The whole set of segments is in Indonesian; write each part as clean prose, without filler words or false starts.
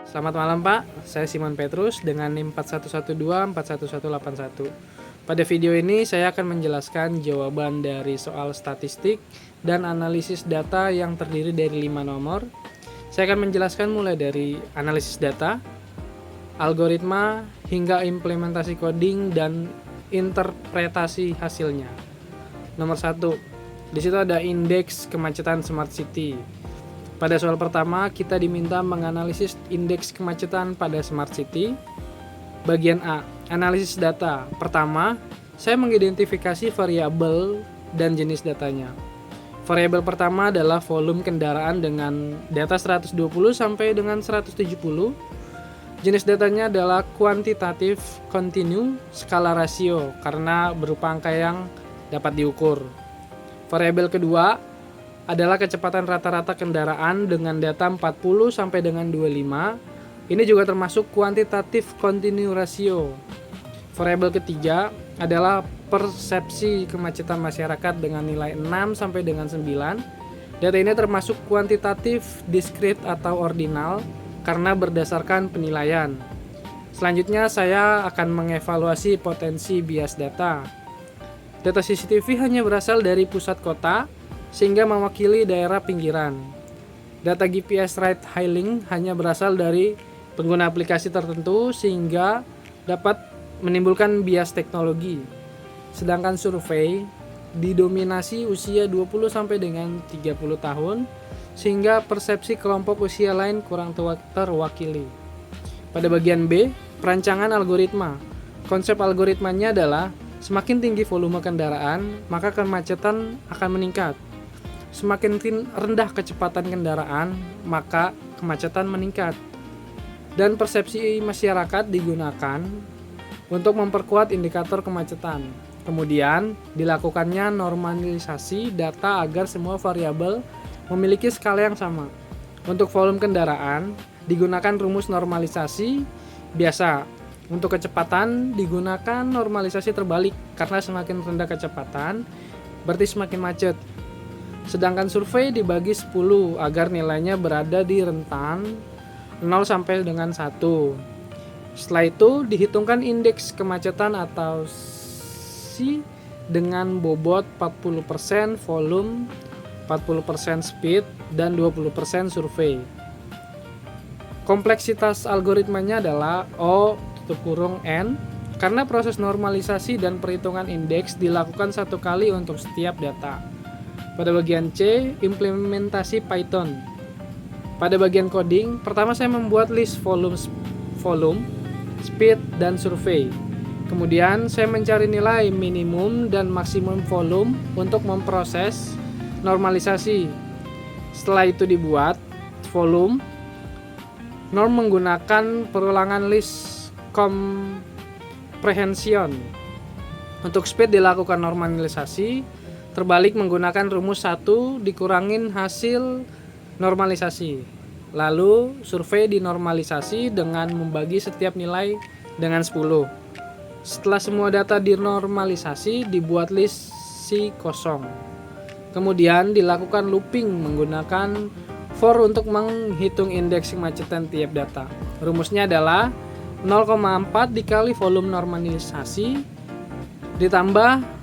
Selamat malam Pak, saya Simon Petrus dengan NIM 4112411181. Pada video ini saya akan menjelaskan jawaban dari soal statistik dan analisis data yang terdiri dari 5 nomor. Saya akan menjelaskan mulai dari analisis data, algoritma, hingga implementasi coding dan interpretasi hasilnya. Nomor 1, di situ ada indeks kemacetan Smart City. Pada soal pertama, kita diminta menganalisis indeks kemacetan pada Smart City. Bagian A, analisis data. Pertama, saya mengidentifikasi variabel dan jenis datanya. Variabel pertama adalah volume kendaraan dengan data 120 sampai dengan 170. Jenis datanya adalah kuantitatif kontinu skala rasio karena berupa angka yang dapat diukur. Variabel kedua adalah kecepatan rata-rata kendaraan dengan data 40 sampai dengan 25. Ini juga termasuk kuantitatif kontinu rasio. Variabel ketiga adalah persepsi kemacetan masyarakat dengan nilai 6 sampai dengan 9. Data ini termasuk kuantitatif diskrit atau ordinal karena berdasarkan penilaian. Selanjutnya saya akan mengevaluasi potensi bias data. Data CCTV hanya berasal dari pusat kota sehingga mewakili daerah pinggiran. Data GPS ride hailing hanya berasal dari pengguna aplikasi tertentu sehingga dapat menimbulkan bias teknologi. Sedangkan survei didominasi usia 20 sampai dengan 30 tahun sehingga persepsi kelompok usia lain kurang terwakili. Pada bagian B, perancangan algoritma. Konsep algoritmanya adalah semakin tinggi volume kendaraan, maka kemacetan akan meningkat. Semakin rendah kecepatan kendaraan, maka kemacetan meningkat. Dan persepsi masyarakat digunakan untuk memperkuat indikator kemacetan. Kemudian, dilakukannya normalisasi data agar semua variabel memiliki skala yang sama. Untuk volume kendaraan, digunakan rumus normalisasi biasa. Untuk kecepatan, digunakan normalisasi terbalik karena semakin rendah kecepatan, berarti semakin macet. Sedangkan survei dibagi 10 agar nilainya berada di rentan 0 sampai dengan 1. Setelah itu dihitungkan indeks kemacetan atau C dengan bobot 40% volume, 40% speed, dan 20% survei. Kompleksitas algoritmanya adalah O(N) karena proses normalisasi dan perhitungan indeks dilakukan satu kali untuk setiap data. Pada bagian C, implementasi Python. Pada bagian coding, pertama saya membuat list volume, speed, dan survei. Kemudian saya mencari nilai minimum dan maksimum volume untuk memproses normalisasi. Setelah itu dibuat volume, norm menggunakan perulangan list comprehension. Untuk speed dilakukan normalisasi terbalik menggunakan rumus 1 dikurangin hasil normalisasi. Lalu survei dinormalisasi dengan membagi setiap nilai dengan 10. Setelah semua data dinormalisasi, dibuat list C kosong. Kemudian dilakukan looping menggunakan for untuk menghitung indeks kemacetan tiap data. Rumusnya adalah 0,4 dikali volume normalisasi ditambah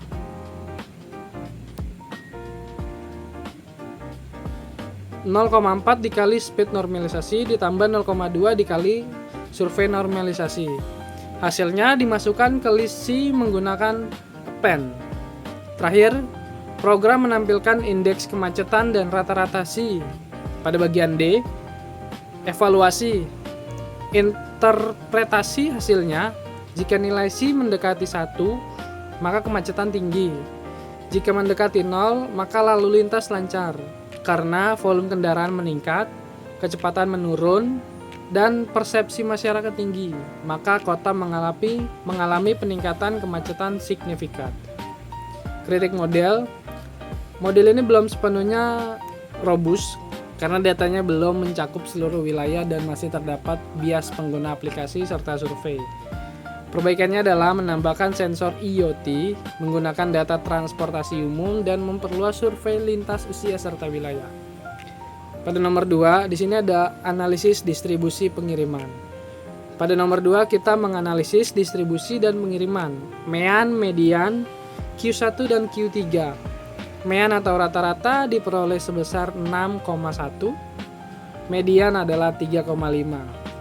0,4 dikali speed normalisasi ditambah 0,2 dikali survei normalisasi. Hasilnya dimasukkan ke list C menggunakan append. Terakhir, program menampilkan indeks kemacetan dan rata-rata C. Pada bagian D, evaluasi. Interpretasi hasilnya, jika nilai C mendekati 1, maka kemacetan tinggi. Jika mendekati 0, maka lalu lintas lancar. Karena volume kendaraan meningkat, kecepatan menurun, dan persepsi masyarakat tinggi, maka kota mengalami peningkatan kemacetan signifikan. Kritik model ini belum sepenuhnya robust karena datanya belum mencakup seluruh wilayah dan masih terdapat bias pengguna aplikasi serta survei. Perbaikannya adalah menambahkan sensor IoT, menggunakan data transportasi umum, dan memperluas survei lintas usia serta wilayah. Pada nomor 2, di sini ada analisis distribusi pengiriman. Pada nomor 2, kita menganalisis distribusi dan pengiriman mean, median, Q1 dan Q3. Mean atau rata-rata diperoleh sebesar 6,1. Median adalah 3,5.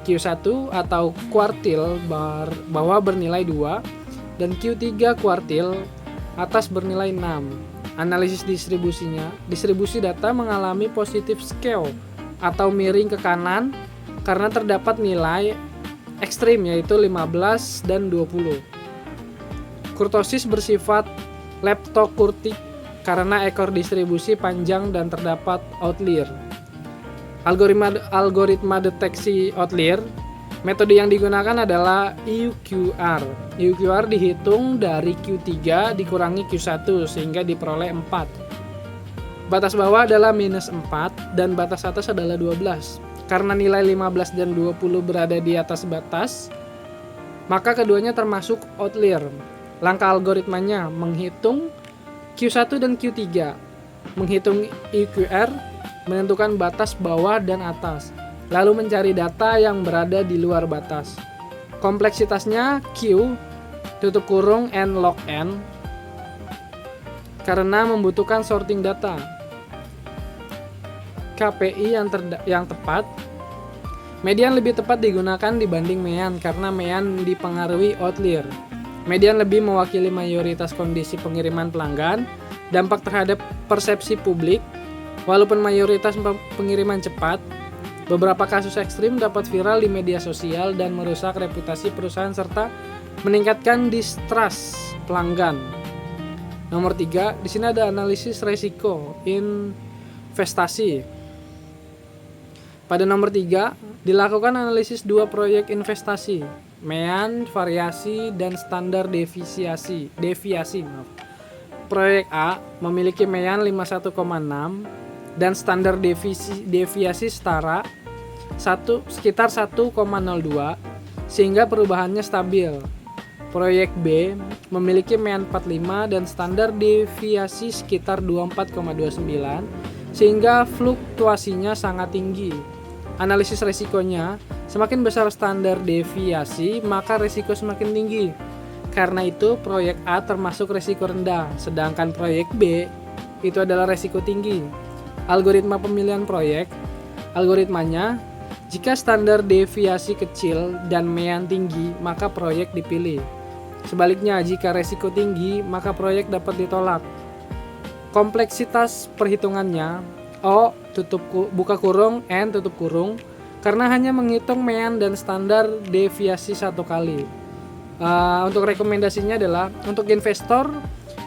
Q1 atau kuartil bawah bernilai 2 dan Q3 kuartil atas bernilai 6. Analisis distribusinya, distribusi data mengalami positive scale atau miring ke kanan karena terdapat nilai ekstrim yaitu 15 dan 20. Kurtosis bersifat leptokurtik karena ekor distribusi panjang dan terdapat outlier. Algoritma deteksi outlier, metode yang digunakan adalah EUQR. EUQR dihitung dari Q3 dikurangi Q1 sehingga diperoleh 4. Batas bawah adalah -4 dan batas atas adalah 12. Karena nilai 15 dan 20 berada di atas batas, maka keduanya termasuk outlier. Langkah algoritmanya menghitung Q1 dan Q3, menghitung EUQR, menentukan batas bawah dan atas, lalu mencari data yang berada di luar batas. Kompleksitasnya Q tutup kurung n log n karena membutuhkan sorting data. KPI yang tepat, median lebih tepat digunakan dibanding mean karena mean dipengaruhi outlier. Median lebih mewakili mayoritas kondisi pengiriman pelanggan, dampak terhadap persepsi publik. Walaupun mayoritas pengiriman cepat, beberapa kasus ekstrim dapat viral di media sosial dan merusak reputasi perusahaan serta meningkatkan distrust pelanggan. Nomor 3, di sini ada analisis resiko investasi. Pada nomor 3, dilakukan analisis 2 proyek investasi, mean, variasi, dan standar deviasi. Proyek A memiliki mean 51,6 dan standar deviasi setara sekitar 1,02 sehingga perubahannya stabil. Proyek B memiliki mean 45 dan standar deviasi sekitar 24,29 sehingga fluktuasinya sangat tinggi. Analisis resikonya, semakin besar standar deviasi maka resiko semakin tinggi. Karena itu proyek A termasuk resiko rendah, sedangkan proyek B itu adalah resiko tinggi. Algoritma pemilihan proyek, algoritmanya, jika standar deviasi kecil dan mean tinggi, maka proyek dipilih. Sebaliknya, jika resiko tinggi, maka proyek dapat ditolak. Kompleksitas perhitungannya, O buka kurung, N tutup kurung, karena hanya menghitung mean dan standar deviasi satu kali. Untuk rekomendasinya adalah, untuk investor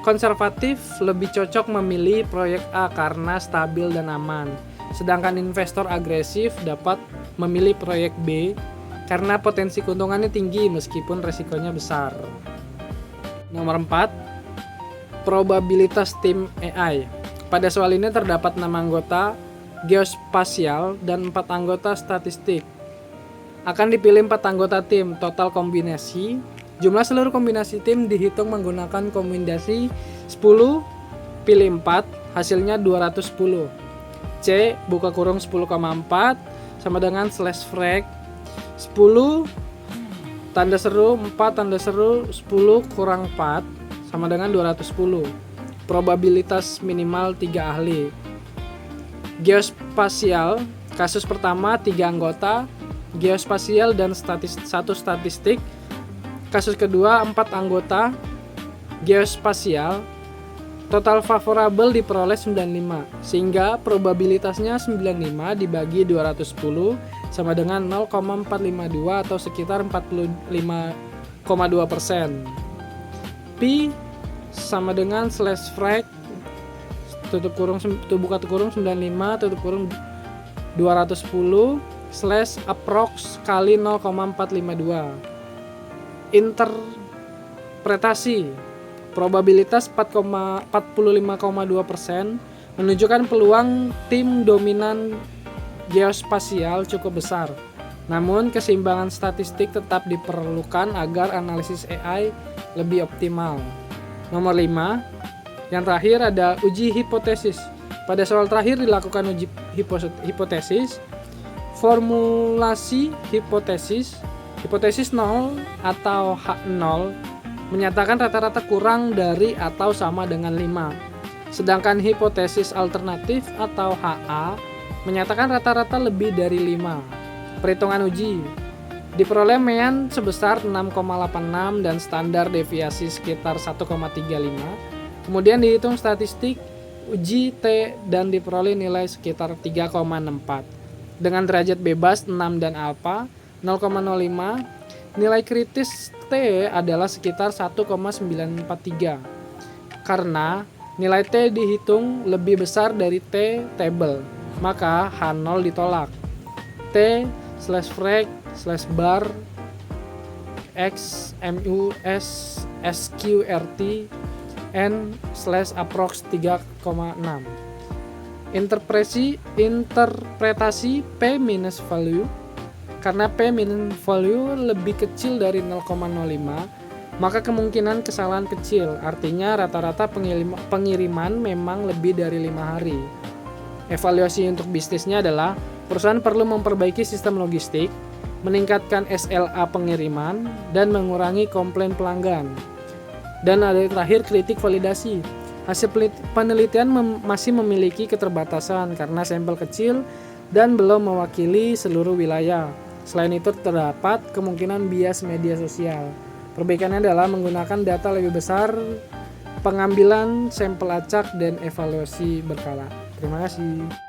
konservatif lebih cocok memilih proyek A karena stabil dan aman. Sedangkan investor agresif dapat memilih proyek B karena potensi keuntungannya tinggi meskipun resikonya besar. Nomor 4, probabilitas tim AI. Pada soal ini terdapat 6 anggota geospasial dan 4 anggota statistik. Akan dipilih 4 anggota tim, total kombinasi. Jumlah seluruh kombinasi tim dihitung menggunakan kombinasi 10 pilih 4, hasilnya 210. C buka kurung 10,4 sama dengan slash frag 10 tanda seru 4 tanda seru 10 kurang 4 sama dengan 210. Probabilitas minimal 3 ahli. Geospasial, kasus pertama 3 anggota geospasial dan 1 statistik. Kasus kedua 4 anggota geospasial, total favorable diperoleh 95 sehingga probabilitasnya 95 dibagi 210 sama dengan 0,452 atau sekitar 45,2%. P sama dengan slash frag tutup kurung buka kurung 95 tutup kurung 210 slash approx kali 0,452. Interpretasi probabilitas 45,2% menunjukkan peluang tim dominan geospasial cukup besar. Namun keseimbangan statistik tetap diperlukan agar analisis AI lebih optimal. Nomor 5, yang terakhir ada uji hipotesis. Pada soal terakhir dilakukan uji hipotesis, formulasi hipotesis 0 atau H0 menyatakan rata-rata kurang dari atau sama dengan 5. Sedangkan hipotesis alternatif atau HA menyatakan rata-rata lebih dari 5. Perhitungan uji diperoleh mean sebesar 6,86 dan standar deviasi sekitar 1,35. Kemudian dihitung statistik uji T dan diperoleh nilai sekitar 3,64. Dengan derajat bebas 6 dan alfa 0,05, nilai kritis T adalah sekitar 1,943. Karena nilai T dihitung lebih besar dari T table, maka H0 ditolak. T/frac/bar X MUS SQRT N/approx 3,6. Interpretasi P minus value. Karena P minus value lebih kecil dari 0,05, maka kemungkinan kesalahan kecil, artinya rata-rata pengiriman memang lebih dari 5 hari. Evaluasi untuk bisnisnya adalah perusahaan perlu memperbaiki sistem logistik, meningkatkan SLA pengiriman, dan mengurangi komplain pelanggan. Dan ada terakhir kritik validasi. Hasil penelitian masih memiliki keterbatasan karena sampel kecil dan belum mewakili seluruh wilayah. Selain itu terdapat kemungkinan bias media sosial. Perbaikannya adalah menggunakan data lebih besar, pengambilan sampel acak, dan evaluasi berkala. Terima kasih.